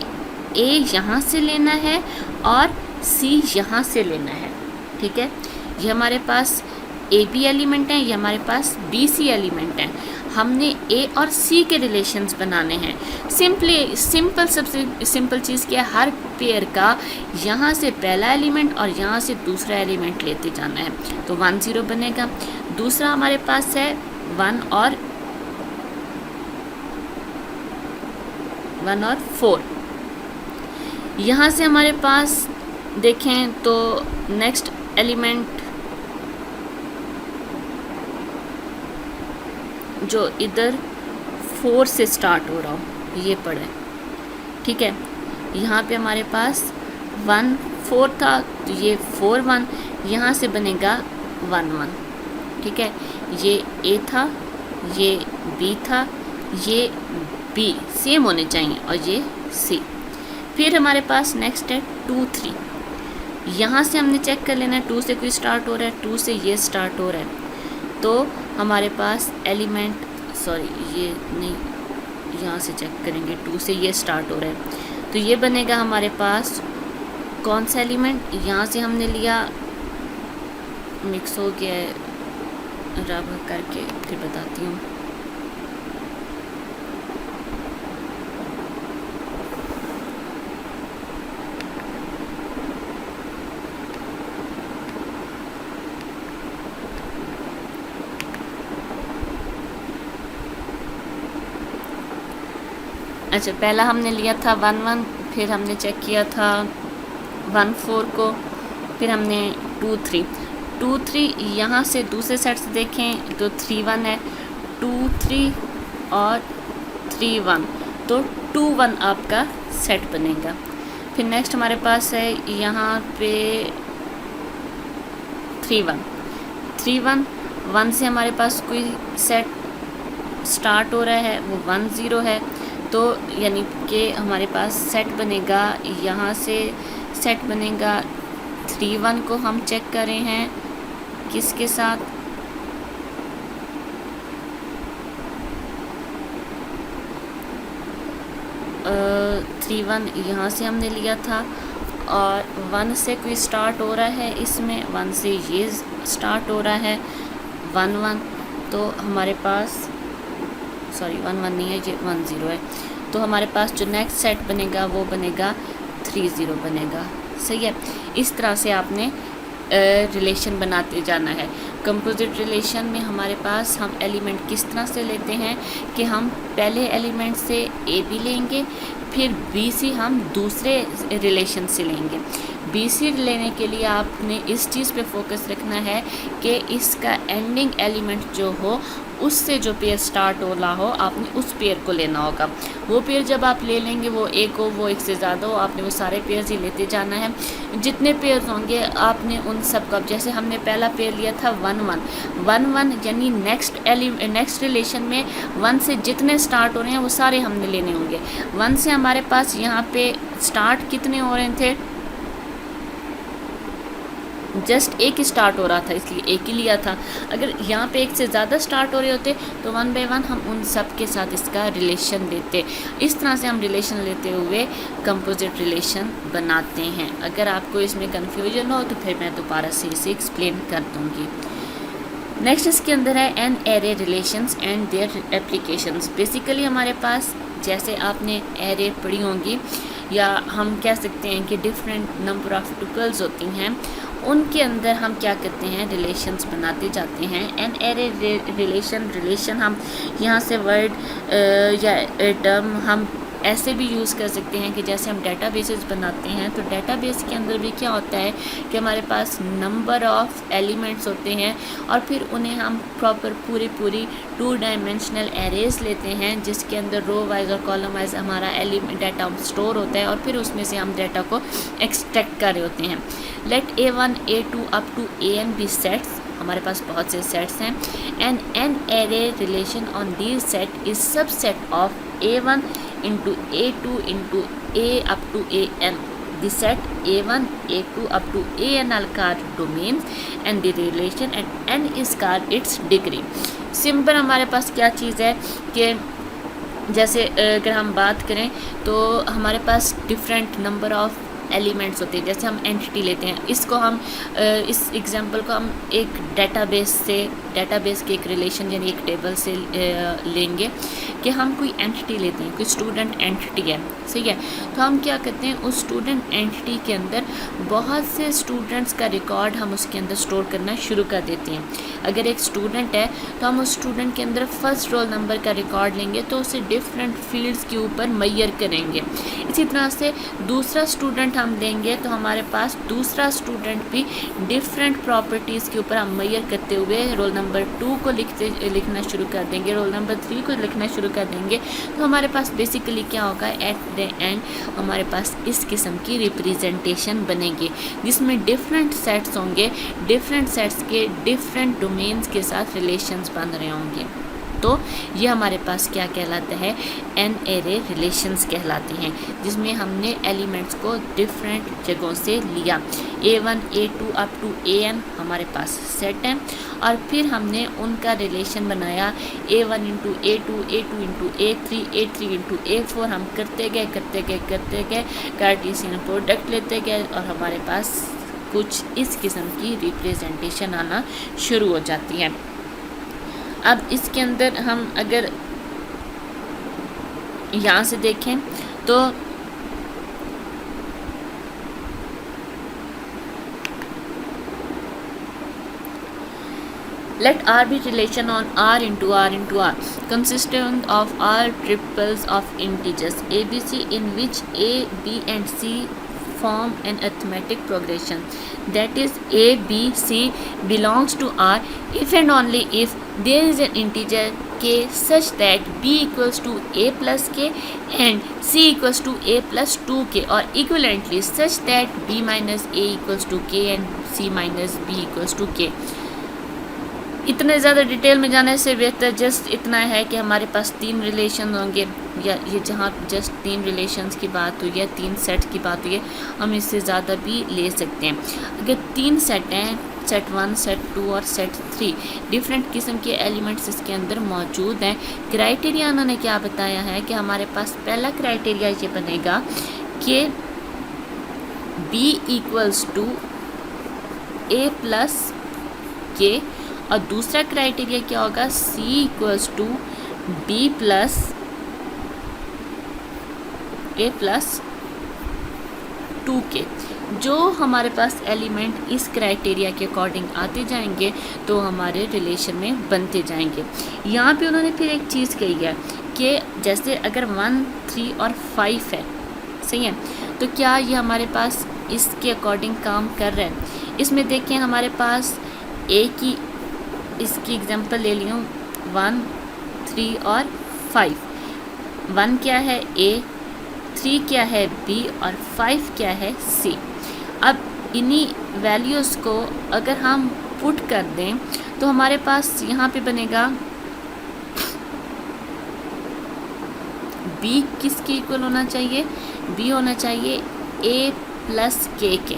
A यहाँ से लेना है और C यहाँ से लेना है। ठीक है। ये हमारे पास AB एलिमेंट हैं, ये हमारे पास BC एलिमेंट हैं। हमने A और C के रिलेशंस बनाने हैं। सबसे सिंपल चीज़ क्या है, हर पेयर का यहाँ से पहला एलिमेंट और यहाँ से दूसरा एलिमेंट लेते जाना है, तो 1 0 बनेगा। दूसरा हमारे पास है 1 और 4। यहाँ से हमारे पास देखें तो नेक्स्ट एलिमेंट जो इधर 4 से स्टार्ट हो रहा हो ये पढ़े। ठीक है। यहाँ पे हमारे पास 1 4 था, तो ये 4 1, यहाँ से बनेगा 1 1। ठीक है। ये A था, ये B था, ये B सेम होने चाहिए और ये C। फिर हमारे पास नेक्स्ट है 2 3, यहाँ से हमने चेक कर लेना है 2 से कोई स्टार्ट हो रहा है, 2 से ये स्टार्ट हो रहा है, तो हमारे पास एलिमेंट ये नहीं, यहाँ से चेक करेंगे 2 से ये स्टार्ट हो रहा है, तो ये बनेगा हमारे पास कौन सा एलिमेंट, यहाँ से हमने लिया, मिक्स हो गया है, रब करके फिर बताती हूँ। अच्छा, पहला हमने लिया था 1 1, फिर हमने चेक किया था 1 4 को, फिर हमने 2 3 यहाँ से दूसरे साइड से देखें तो 3 1 है, 2 3 और 3 1, तो 2 1 आपका सेट बनेगा। फिर नेक्स्ट हमारे पास है यहाँ पे 3 1 1 से हमारे पास कोई सेट स्टार्ट हो रहा है, वो 1 0 है, तो यानी कि हमारे पास सेट बनेगा, यहाँ से सेट बनेगा 3 1 को हम चेक कर रहे हैं किसके साथ, 3 1 यहाँ से हमने लिया था, और 1 से कोई स्टार्ट हो रहा है, इसमें 1 से ये स्टार्ट हो रहा है 1 1, तो हमारे पास 1 1 नहीं है, ये 1 0 है, तो हमारे पास जो नेक्स्ट सेट बनेगा वो बनेगा 3 0 बनेगा। सही है, इस तरह से आपने रिलेशन बनाते जाना है। कंपोजिट रिलेशन में हमारे पास हम एलिमेंट किस तरह से लेते हैं कि हम पहले एलिमेंट से ए बी लेंगे, फिर बी सी हम दूसरे रिलेशन से लेंगे। बी सी लेने के लिए आपने इस चीज़ पे फोकस रखना है कि इसका एंडिंग एलिमेंट जो हो उससे जो पेयर स्टार्ट हो रहा हो, आपने उस पेयर को लेना होगा। वो पेयर जब आप ले लेंगे, वो एक हो वो एक से ज़्यादा हो, आपने वो सारे पेयर्स ही लेते जाना है। जितने पेयर्स होंगे आपने उन सब का, जैसे हमने पहला पेयर लिया था 1 1 यानी नेक्स्ट रिलेशन में 1 से जितने स्टार्ट हो रहे हैं वो सारे हमने लेने होंगे। 1 से हमारे पास यहाँ पे स्टार्ट कितने हो रहे थे, जस्ट एक ही स्टार्ट हो रहा था, इसलिए एक ही लिया था। अगर यहाँ पे एक से ज़्यादा स्टार्ट हो रहे होते तो 1 बाय 1 हम उन सब के साथ इसका रिलेशन लेते। इस तरह से हम रिलेशन लेते हुए कंपोजिट रिलेशन बनाते हैं। अगर आपको इसमें कन्फ्यूजन हो तो फिर मैं दोबारा से इसे एक्सप्लेन कर दूँगी। नेक्स्ट इसके अंदर है an array relations and their applications. Basically हमारे पास, जैसे आपने एरे पढ़ी होंगी, या हम कह सकते हैं कि डिफरेंट नंबर ऑफ टुपल्स होती हैं, उनके अंदर हम क्या करते हैं, रिलेशंस बनाते जाते हैं। एन एरे रिलेशन हम यहाँ से वर्ड या टर्म हम ऐसे भी यूज़ कर सकते हैं कि जैसे हम डेटाबेसेस बनाते हैं, तो डेटाबेस के अंदर भी क्या होता है कि हमारे पास नंबर ऑफ़ एलिमेंट्स होते हैं, और फिर उन्हें हम प्रॉपर पूरी 2 डायमेंशनल एरेज लेते हैं, जिसके अंदर रो वाइज और कॉलम वाइज हमारा डाटा स्टोर होता है, और फिर उसमें से हम डाटा को एक्सट्रैक्ट कर रहे होते हैं। Let A1 A2 up to AN be sets, हमारे पास बहुत से सेट्स हैं, and n-ary relation on these set is subset of A1 into A2 into A up to AN. The set A1 A2 up to AN are called domains and the relation at N is called its degree. Simple हमारे पास क्या चीज़ है कि जैसे अगर हम बात करें तो हमारे पास डिफरेंट नंबर ऑफ़ एलिमेंट्स होते हैं। जैसे हम एंटिटी लेते हैं, इसको हम इस एग्जांपल को हम एक डेटाबेस के एक रिलेशन यानी एक टेबल से लेंगे कि हम कोई एंटिटी लेते हैं, कोई स्टूडेंट एंटिटी है, सही है। तो हम क्या करते हैं, उस स्टूडेंट एंटिटी के अंदर बहुत से स्टूडेंट्स का रिकॉर्ड हम उसके अंदर स्टोर करना शुरू कर देते हैं। अगर एक स्टूडेंट है तो हम उस स्टूडेंट के अंदर फर्स्ट रोल नंबर का रिकॉर्ड लेंगे, तो उसे डिफरेंट फील्ड्स के ऊपर मैयर करेंगे। इसी तरह से दूसरा स्टूडेंट हम लेंगे तो हमारे पास दूसरा स्टूडेंट भी डिफरेंट प्रॉपर्टीज़ के ऊपर हम मैयर करते हुए रोल नंबर 2 को लिखना शुरू कर देंगे, रोल नंबर 3 को लिखना शुरू कर देंगे। तो हमारे पास बेसिकली क्या होगा, एट द एंड हमारे पास इस किस्म की रिप्रेजेंटेशन बनेगी, जिसमें डिफरेंट सेट्स होंगे, डिफरेंट सेट्स के डिफरेंट डोमेन्स के साथ रिलेशंस बन रहे होंगे। तो ये हमारे पास क्या कहलाता है, एन एरे रिलेशंस कहलाते हैं, जिसमें हमने एलिमेंट्स को डिफरेंट जगहों से लिया। A1 A2 up to AN हमारे पास सेट है, और फिर हमने उनका रिलेशन बनाया A1 into A2 A2 into A3 A3 into A4। हम करते गए कार्टेशियन प्रोडक्ट लेते गए, और हमारे पास कुछ इस किस्म की रिप्रेजेंटेशन आना शुरू हो जाती है। अब इसके अंदर हम अगर यहाँ से देखें तो Let R be relation on R into R into R, consisting of all triples of integers ABC in which A, B and C form an arithmetic progression. That is, A, B, C belongs to R if and only if there is an integer k such that b equals to a plus k and c equals to a plus 2k, or equivalently such that b minus a equals to k and c minus b equals to k. इतने ज़्यादा detail में जाने से बेहतर just इतना है कि हमारे पास 3 रिलेशन होंगे, या ये जहाँ जस्ट 3 रिलेशंस की बात हुई है, 3 सेट की बात हुई है, हम इससे ज़्यादा भी ले सकते हैं. अगर 3 सेट हैं, सेट 1, सेट 2 और सेट 3, डिफरेंट किस्म के एलिमेंट्स इसके अंदर मौजूद हैं. क्राइटेरिया उन्होंने क्या बताया है कि हमारे पास पहला क्राइटेरिया ये बनेगा कि b equals to a plus K, और दूसरा क्राइटेरिया क्या होगा, c equals to b plus a plus 2k. जो हमारे पास एलिमेंट इस क्राइटेरिया के अकॉर्डिंग आते जाएंगे तो हमारे रिलेशन में बनते जाएंगे. यहाँ पे उन्होंने फिर एक चीज़ कही है कि जैसे अगर 1, 3 और 5 है, सही है, तो क्या ये हमारे पास इसके अकॉर्डिंग काम कर रहा है. इसमें देखें हमारे पास a की, इसकी एग्जांपल ले ली हूँ 1, 3 और 5. 1 क्या है a, 3 क्या है b और 5 क्या है c. अब इन्हीं वैल्यूज़ को अगर हम पुट कर दें तो हमारे पास यहाँ पे बनेगा b किसके इक्वल होना चाहिए, b होना चाहिए a प्लस k के.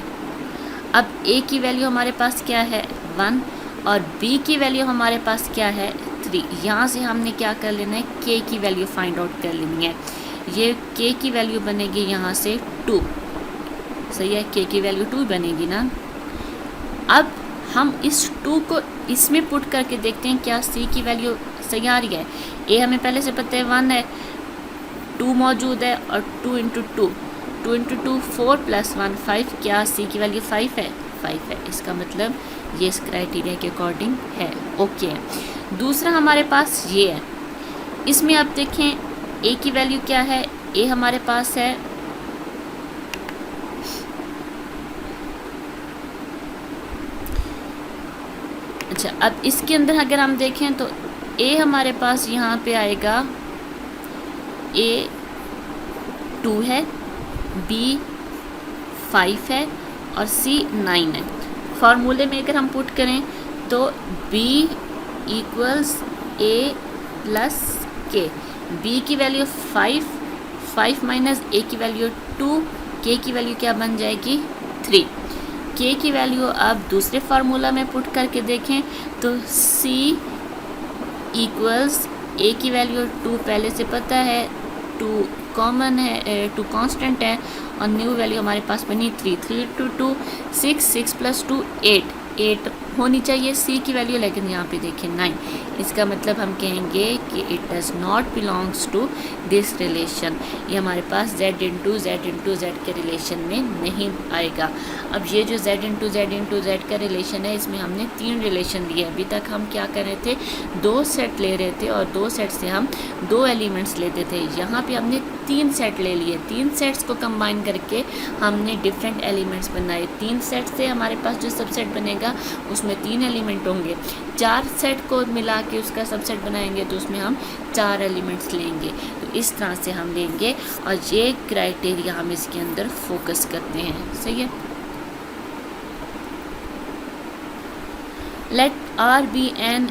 अब a की वैल्यू हमारे पास क्या है 1 और b की वैल्यू हमारे पास क्या है 3. यहाँ से हमने क्या कर लेना है, k की वैल्यू फाइंड आउट कर लेनी है. ये k की वैल्यू बनेगी यहाँ से 2, सही है, k की वैल्यू 2 बनेगी ना. अब हम इस 2 को इसमें पुट करके देखते हैं क्या c की वैल्यू सही आ रही है. a हमें पहले से पता है 1 है, 2 मौजूद है और 2 इंटू 2 4 प्लस 1 5, क्या c की वैल्यू 5 है, 5 है. इसका मतलब ये इस क्राइटेरिया के अकॉर्डिंग है, ओके है. दूसरा हमारे पास ये है, इसमें आप देखें a की वैल्यू क्या है, a हमारे पास है अच्छा. अब इसके अंदर अगर हम देखें तो a हमारे पास यहाँ पे आएगा, a 2 है, b 5 है और c 9 है. फार्मूले में अगर हम पुट करें तो b equals a plus k. b की वैल्यू 5 माइनस a की वैल्यू 2, k की वैल्यू क्या बन जाएगी 3. k की वैल्यू आप दूसरे फार्मूला में पुट करके देखें तो c इक्वल्स a की वैल्यू 2 पहले से पता है, 2 कॉमन है, 2 कांस्टेंट है, और न्यू वैल्यू हमारे पास बनी 3 टू 2 6 प्लस 2 8 होनी चाहिए c की वैल्यू, लेकिन यहाँ पे देखिए 9. इसका मतलब हम कहेंगे कि it does not belongs to this relation. ये हमारे पास z इंटू z के रिलेशन में नहीं आएगा. अब ये जो z इंटू z का रिलेशन है, इसमें हमने 3 रिलेशन लिए. अभी तक हम क्या कर रहे थे, 2 सेट ले रहे थे और 2 सेट से हम 2 एलिमेंट्स लेते थे. यहाँ पे हमने 3 सेट ले लिए. 3 सेट्स को कंबाइन करके हमने डिफरेंट एलिमेंट्स बनाए. 3 सेट से हमारे पास जो सबसेट बनेगा उसमें 3 एलिमेंट होंगे. 4 सेट को मिला के उसका सबसेट बनाएंगे तो उसमें हम 4 एलिमेंट्स लेंगे. तो इस तरह से हम लेंगे और ये क्राइटेरिया हम इसके अंदर फोकस करते हैं, सही है. Let R be an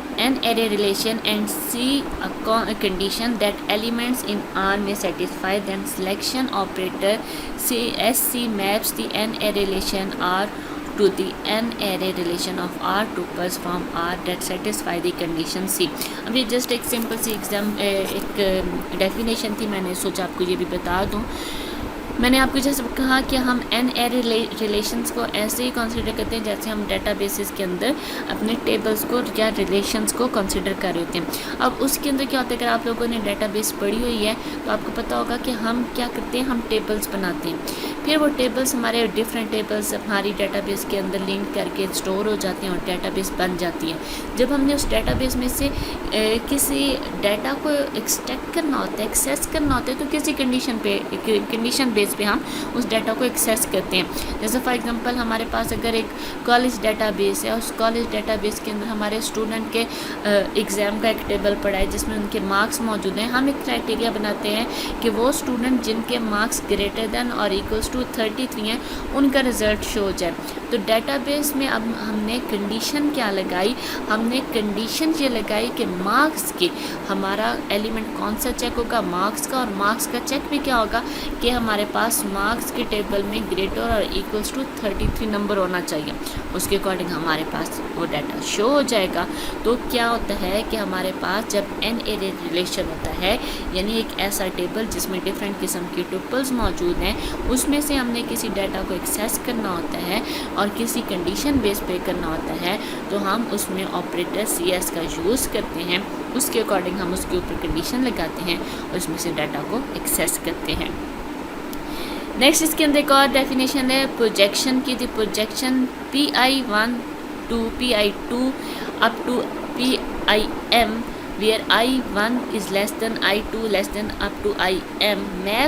array relation and C a condition that elements in R may satisfy, then selection operator SC maps the n array relation R to the n array relation of R tuples from R that satisfy the condition C. अब ये just एक simple सी एक definition थी, मैंने सोचा आपको ये भी बता दूँ. मैंने आपको जैसे कहा कि हम एन एरे रिलेशंस को ऐसे ही कंसिडर करते हैं जैसे हम डेटाबेसेस के अंदर अपने टेबल्स को या रिलेशंस को कंसिडर कर रहे होते हैं. अब उसके अंदर क्या होता है, अगर आप लोगों ने डेटाबेस पढ़ी हुई है तो आपको पता होगा कि हम क्या करते हैं, हम टेबल्स बनाते हैं. फिर वो टेबल्स हमारे डिफरेंट टेबल्स हमारी डेटाबेस के अंदर लिंक करके स्टोर हो जाते हैं और डेटाबेस बन जाती है। जब हमने उस डेटाबेस में से किसी डाटा को एक्सट्रैक्ट करना होता है, एक्सेस करना होता है, तो किसी कंडीशन बेस पे हम उस डाटा को एक्सेस करते हैं। जैसे फॉर एग्जांपल हमारे पास अगर एक कॉलेज डेटाबेस है, उस कॉलेज डेटाबेस के अंदर हमारे स्टूडेंट के एग्ज़ाम का एक टेबल पड़ा है जिसमें उनके मार्क्स मौजूद हैं। हम एक क्राइटेरिया बनाते हैं कि वो स्टूडेंट जिनके मार्क्स ग्रेटर देन और इक्वल्स टू 33 हैं उनका रिज़ल्ट शो हो जाए। तो डेटाबेस में अब हमने कंडीशन क्या लगाई, हमने कंडीशन ये लगाई कि मार्क्स की हमारा एलिमेंट कौन सा चेक होगा, मार्क्स का, और मार्क्स का चेक भी क्या होगा कि हमारे पास मार्क्स के टेबल में ग्रेटर और इक्वल्स टू 33 नंबर होना चाहिए। उसके अकॉर्डिंग हमारे पास वो डाटा शो हो जाएगा। तो क्या होता है कि हमारे पास जब एन एरे रिलेशन होता है, यानी एक ऐसा टेबल जिसमें डिफरेंट किस्म की टुपल्स मौजूद हैं, उसमें से हमने किसी डाटा को एक्सेस करना होता है और किसी कंडीशन बेस पे करना होता है, तो हम उसमें ऑपरेटर CS का यूज़ करते हैं। उसके अकॉर्डिंग हम उसके ऊपर कंडीशन लगाते हैं और उसमें से डाटा को एक्सेस करते हैं। नेक्स्ट इसके अंदर एक और डेफिनेशन है प्रोजेक्शन की। थी projection PI1 to PI2 up to PIM where I1 is less than I2 less than up to IM map